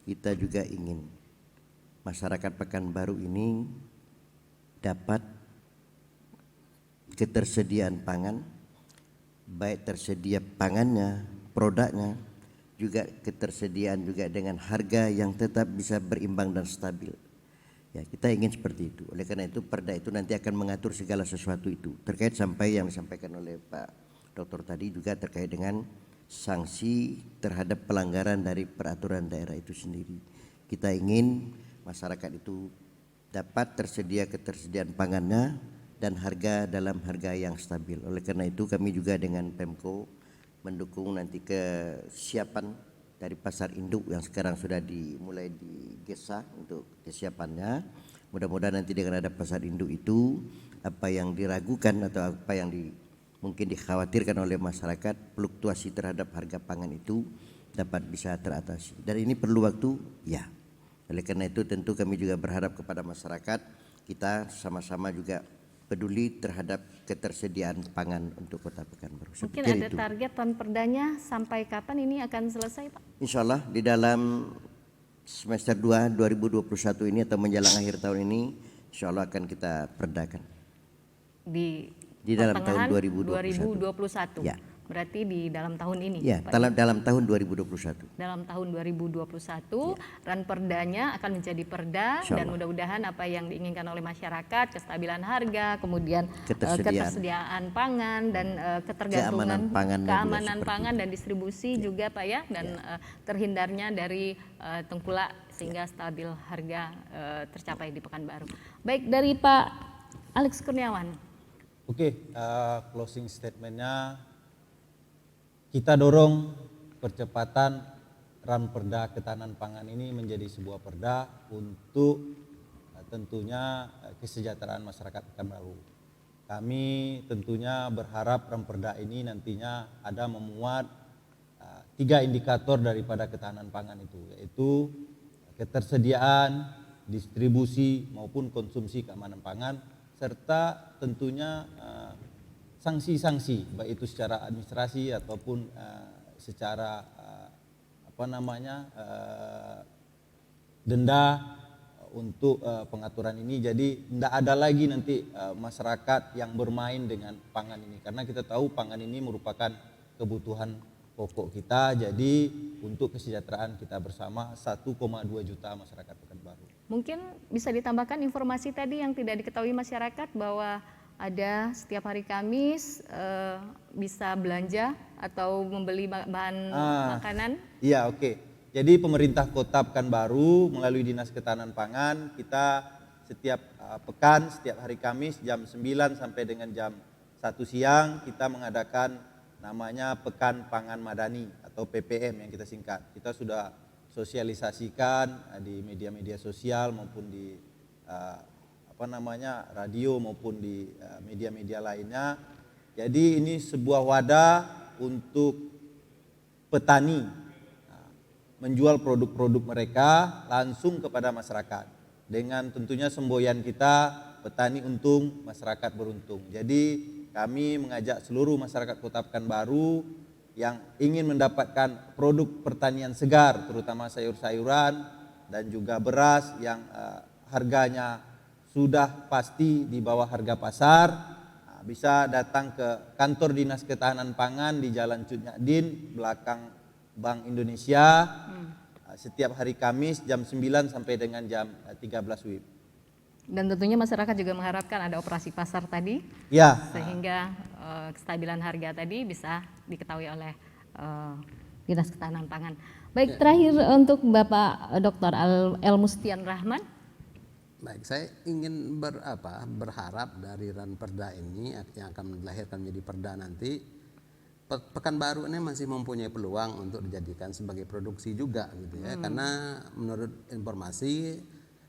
kita juga ingin masyarakat Pekanbaru ini dapat ketersediaan pangan, baik tersedia pangannya, produknya, juga ketersediaan juga dengan harga yang tetap bisa berimbang dan stabil. Ya, kita ingin seperti itu. Oleh karena itu perda itu nanti akan mengatur segala sesuatu itu. Terkait sampai yang disampaikan oleh Pak Dokter tadi juga terkait dengan sanksi terhadap pelanggaran dari peraturan daerah itu sendiri. Kita ingin masyarakat itu dapat tersedia ketersediaan pangannya dan harga dalam harga yang stabil. Oleh karena itu kami juga dengan Pemko mendukung nanti kesiapan dari pasar induk yang sekarang sudah dimulai digesah untuk kesiapannya. Mudah-mudahan nanti dengan ada pasar induk itu apa yang diragukan atau apa yang mungkin dikhawatirkan oleh masyarakat, fluktuasi terhadap harga pangan itu dapat bisa teratasi. Dan ini perlu waktu, ya. Oleh karena itu tentu kami juga berharap kepada masyarakat kita sama-sama juga peduli terhadap ketersediaan pangan untuk Kota Pekanbaru. Mungkin ada target tahun perdanya sampai kapan ini akan selesai, Pak? Insya Allah di dalam semester 2 2021 ini atau menjelang akhir tahun ini insya Allah akan kita perdakan. Di dalam tahun 2021. Ya. Berarti di dalam tahun ini. Ya, dalam tahun 2021. Dalam tahun 2021 Ranperdanya akan menjadi perda dan mudah-mudahan apa yang diinginkan oleh masyarakat, kestabilan harga, kemudian ketersediaan pangan dan ketergantungan keamanan pangan dan distribusi juga Pak ya, dan terhindarnya dari tengkulak sehingga stabil harga tercapai di Pekanbaru. Baik, dari Pak Alex Kurniawan. Oke, closing statementnya kita dorong percepatan Ranperda ketahanan pangan ini menjadi sebuah perda untuk tentunya kesejahteraan masyarakat Pekanbaru. Kami tentunya berharap Ranperda ini nantinya ada memuat 3 indikator daripada ketahanan pangan itu, yaitu ketersediaan, distribusi maupun konsumsi keamanan pangan, serta tentunya sanksi-sanksi baik itu secara administrasi ataupun secara denda untuk pengaturan ini. Jadi tidak ada lagi nanti masyarakat yang bermain dengan pangan ini, karena kita tahu pangan ini merupakan kebutuhan pokok kita. Jadi untuk kesejahteraan kita bersama 1,2 juta masyarakat Pekanbaru. Mungkin bisa ditambahkan informasi tadi yang tidak diketahui masyarakat bahwa ada setiap hari Kamis bisa belanja atau membeli bahan makanan. Iya, oke. Jadi pemerintah Kota Pekanbaru melalui Dinas Ketahanan Pangan, kita setiap pekan, setiap hari Kamis jam 9 sampai dengan jam 1 siang kita mengadakan namanya Pekan Pangan Madani atau PPM yang kita singkat. Kita sudah sosialisasikan di media-media sosial maupun di radio maupun di media-media lainnya. Jadi ini sebuah wadah untuk petani menjual produk-produk mereka langsung kepada masyarakat. Dengan tentunya semboyan kita, petani untung, masyarakat beruntung. Jadi kami mengajak seluruh masyarakat Kota Pekanbaru yang ingin mendapatkan produk pertanian segar, terutama sayur-sayuran dan juga beras yang harganya sudah pasti di bawah harga pasar, bisa datang ke kantor Dinas Ketahanan Pangan di Jalan Cut Nyadin belakang Bank Indonesia setiap hari Kamis jam 9 sampai dengan jam 13 WIB. Dan tentunya masyarakat juga mengharapkan ada operasi pasar tadi, ya, sehingga kestabilan harga tadi bisa diketahui oleh Dinas Ketahanan Pangan. Baik, terakhir untuk Bapak Dr. El Mustian Rahman. Baik, saya ingin berharap dari Ranperda ini yang akan dilahirkan menjadi perda nanti, Pekanbaru ini masih mempunyai peluang untuk dijadikan sebagai produksi juga gitu ya. Karena menurut informasi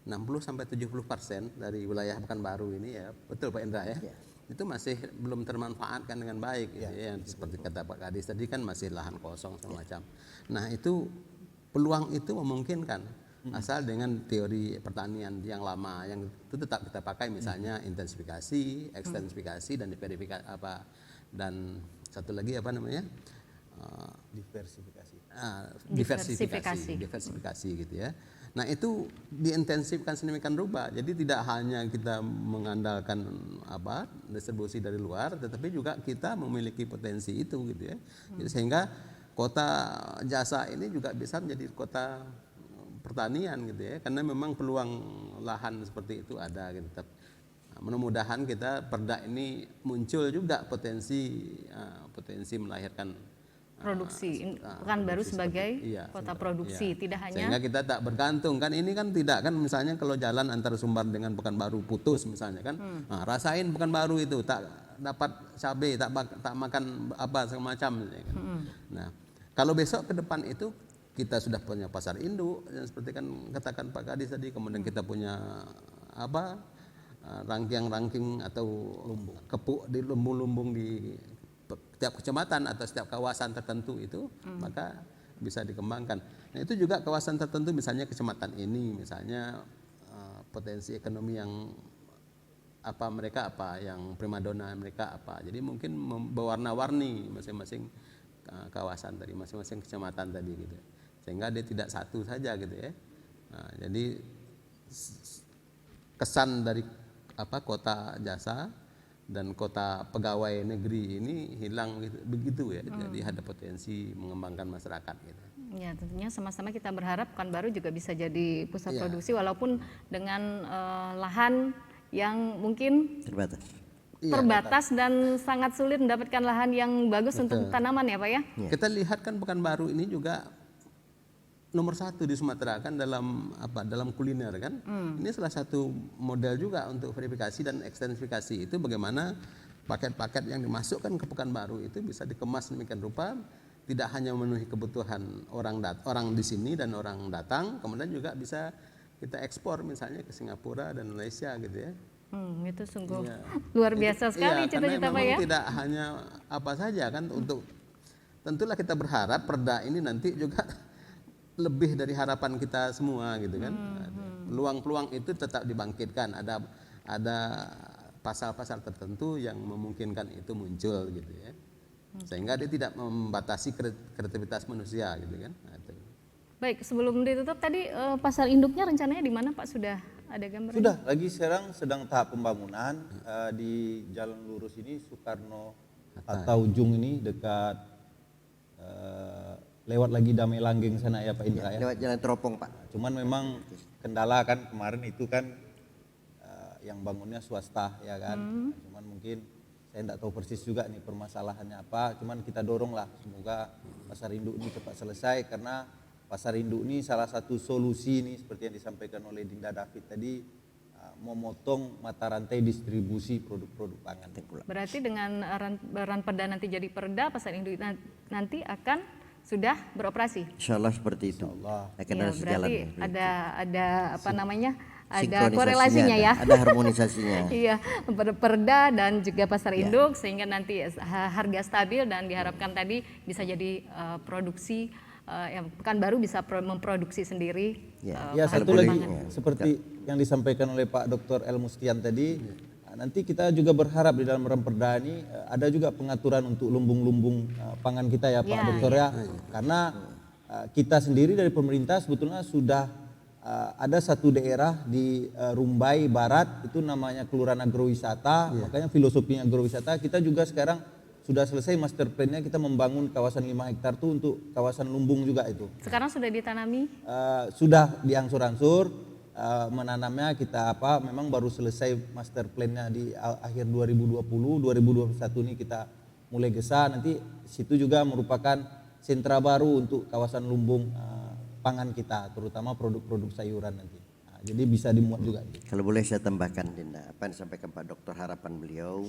60-70% dari wilayah Pekanbaru ini ya, betul Pak Indra ya, itu masih belum termanfaatkan dengan baik gitu ya. Seperti kata Pak Kadis tadi kan masih lahan kosong semacam. Nah itu peluang itu memungkinkan asal dengan teori pertanian yang lama yang itu tetap kita pakai, misalnya intensifikasi, ekstensifikasi dan diverifikasi dan satu lagi diversifikasi gitu ya. Nah itu diintensifkan sedemikian rupa, jadi tidak hanya kita mengandalkan distribusi dari luar, tetapi juga kita memiliki potensi itu gitu ya. Jadi sehingga kota jasa ini juga bisa menjadi kota pertanian gitu ya, karena memang peluang lahan seperti itu ada gitu. Mudah-mudahan kita perda ini muncul juga potensi melahirkan produksi Pekanbaru sebagai kota produksi, tidak hanya sehingga kita tak bergantung kan, ini kan tidak kan, misalnya kalau jalan antara Sumbar dengan Pekanbaru putus misalnya kan, rasain Pekanbaru itu tak dapat cabai, tak makan semacam kan. Nah kalau besok ke depan itu kita sudah punya pasar induk yang seperti kan katakan Pak Kadis tadi, kemudian kita punya ranking atau kepuk di lumbung-lumbung di setiap kecamatan atau setiap kawasan tertentu itu, maka bisa dikembangkan. Nah itu juga kawasan tertentu, misalnya kecamatan ini misalnya potensi ekonomi yang yang primadona mereka jadi mungkin berwarna-warni masing-masing kawasan tadi, masing-masing kecamatan tadi gitu, sehingga dia tidak satu saja gitu ya. Nah, jadi kesan dari kota jasa dan kota pegawai negeri ini hilang gitu, begitu ya. Jadi ada potensi mengembangkan masyarakat gitu. Ya tentunya sama-sama kita berharap Pekanbaru juga bisa jadi pusat produksi walaupun dengan lahan yang mungkin terbatas dan sangat sulit mendapatkan lahan yang bagus untuk tanaman ya Pak ya. Kita lihat kan Pekanbaru ini juga nomor 1 di Sumatera kan dalam kuliner kan. Ini salah satu model juga untuk verifikasi dan ekstensifikasi itu, bagaimana paket-paket yang dimasukkan ke Pekanbaru itu bisa dikemas demikian rupa, tidak hanya memenuhi kebutuhan orang di sini dan orang datang, kemudian juga bisa kita ekspor misalnya ke Singapura dan Malaysia gitu ya. Itu sungguh luar biasa sekali cita-cita Pak ya. Tidak hanya saja kan, untuk tentulah kita berharap perda ini nanti juga lebih dari harapan kita semua gitu kan. Peluang-peluang itu tetap dibangkitkan, ada pasal-pasal tertentu yang memungkinkan itu muncul gitu ya, sehingga dia tidak membatasi kreativitas manusia gitu kan. Baik, sebelum ditutup tadi pasar induknya rencananya di mana Pak, sudah ada gambaran? Sudah, lagi sekarang sedang tahap pembangunan di Jalan Lurus ini, Soekarno atau Ujung ini dekat lewat lagi Damai Langgeng sana ya Pak Indra ya. Lewat Jalan Teropong Pak. Cuman memang kendala kan kemarin itu kan yang bangunnya swasta ya kan. Cuman mungkin saya tidak tahu persis juga nih permasalahannya apa. Cuman kita dorong lah semoga pasar induk ini cepat selesai, karena pasar induk ini salah satu solusi nih seperti yang disampaikan oleh Dinda David tadi, memotong mata rantai distribusi produk-produk pangan. Berarti dengan Ranperda nanti jadi perda, pasar induk nanti akan sudah beroperasi. Insyaallah seperti itu. Akan ada sejalan. Berarti ada ada korelasinya ya. Ada harmonisasinya. Iya, perda dan juga pasar induk sehingga nanti harga stabil dan diharapkan tadi bisa jadi produksi yang Pekanbaru bisa memproduksi sendiri. Ya, satu lagi seperti yang disampaikan oleh Pak Dr. El Mustian tadi, nanti kita juga berharap di dalam Ranperda ini ada juga pengaturan untuk lumbung-lumbung pangan kita ya Pak Dokter ya. Karena kita sendiri dari pemerintah sebetulnya sudah ada satu daerah di Rumbai Barat, itu namanya Kelurahan Agrowisata, makanya filosofinya agrowisata. Kita juga sekarang sudah selesai master plan-nya, kita membangun kawasan 5 hektar itu untuk kawasan lumbung juga itu. Sekarang sudah ditanami? Sudah diangsur-angsur, menanamnya kita memang baru selesai master plan-nya di akhir 2020, 2021 ini kita mulai gesah. Nanti situ juga merupakan sentra baru untuk kawasan lumbung pangan kita, terutama produk-produk sayuran nanti. Jadi bisa dimuat juga. Kalau boleh saya tambahkan, Dinda, apa yang disampaikan Pak Dokter, harapan beliau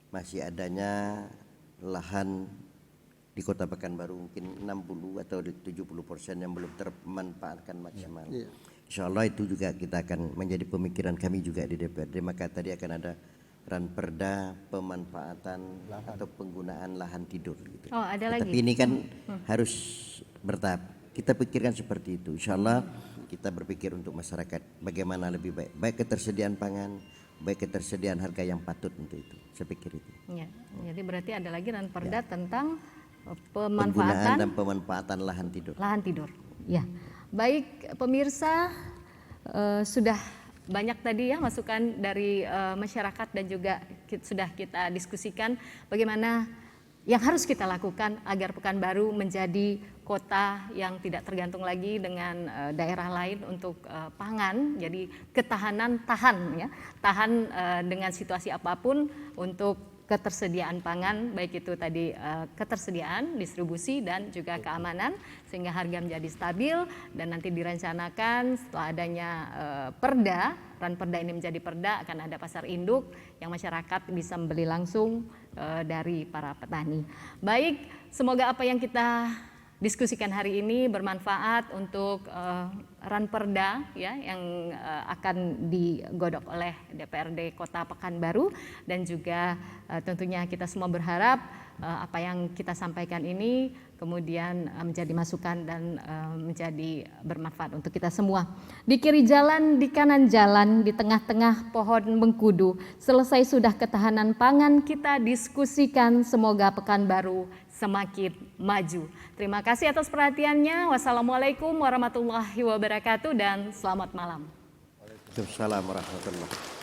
masih adanya lahan di Kota Pekanbaru mungkin 60 atau 70% yang belum termanfaatkan maksimal. Insya Allah itu juga kita akan menjadi pemikiran kami juga di DPRD. Maka tadi akan ada Ranperda pemanfaatan atau penggunaan lahan tidur. Gitu. Oh, ada lagi. Tapi ini kan harus bertahap. Kita pikirkan seperti itu. Insya Allah kita berpikir untuk masyarakat bagaimana lebih baik, baik ketersediaan pangan, baik ketersediaan harga yang patut untuk itu. Saya pikir itu. Ya, jadi berarti ada lagi Ranperda tentang penggunaan dan pemanfaatan lahan tidur. Lahan tidur. Ya, baik pemirsa, sudah banyak tadi ya masukan dari masyarakat dan juga sudah kita diskusikan bagaimana yang harus kita lakukan agar Pekanbaru menjadi kota yang tidak tergantung lagi dengan daerah lain untuk pangan. Jadi ketahanan tahan dengan situasi apapun untuk ketersediaan pangan, baik itu tadi ketersediaan, distribusi dan juga keamanan, sehingga harga menjadi stabil. Dan nanti direncanakan setelah adanya Ranperda ini menjadi perda, akan ada pasar induk yang masyarakat bisa membeli langsung dari para petani. Baik, semoga apa yang kita diskusikan hari ini bermanfaat untuk Ranperda ya yang akan digodok oleh DPRD Kota Pekanbaru, dan juga tentunya kita semua berharap apa yang kita sampaikan ini kemudian menjadi masukan dan menjadi bermanfaat untuk kita semua. Di kiri jalan, di kanan jalan, di tengah-tengah pohon mengkudu, selesai sudah ketahanan pangan kita diskusikan, semoga Pekanbaru semakin maju. Terima kasih atas perhatiannya. Wassalamualaikum warahmatullahi wabarakatuh dan selamat malam. Waalaikumsalam warahmatullahi wabarakatuh.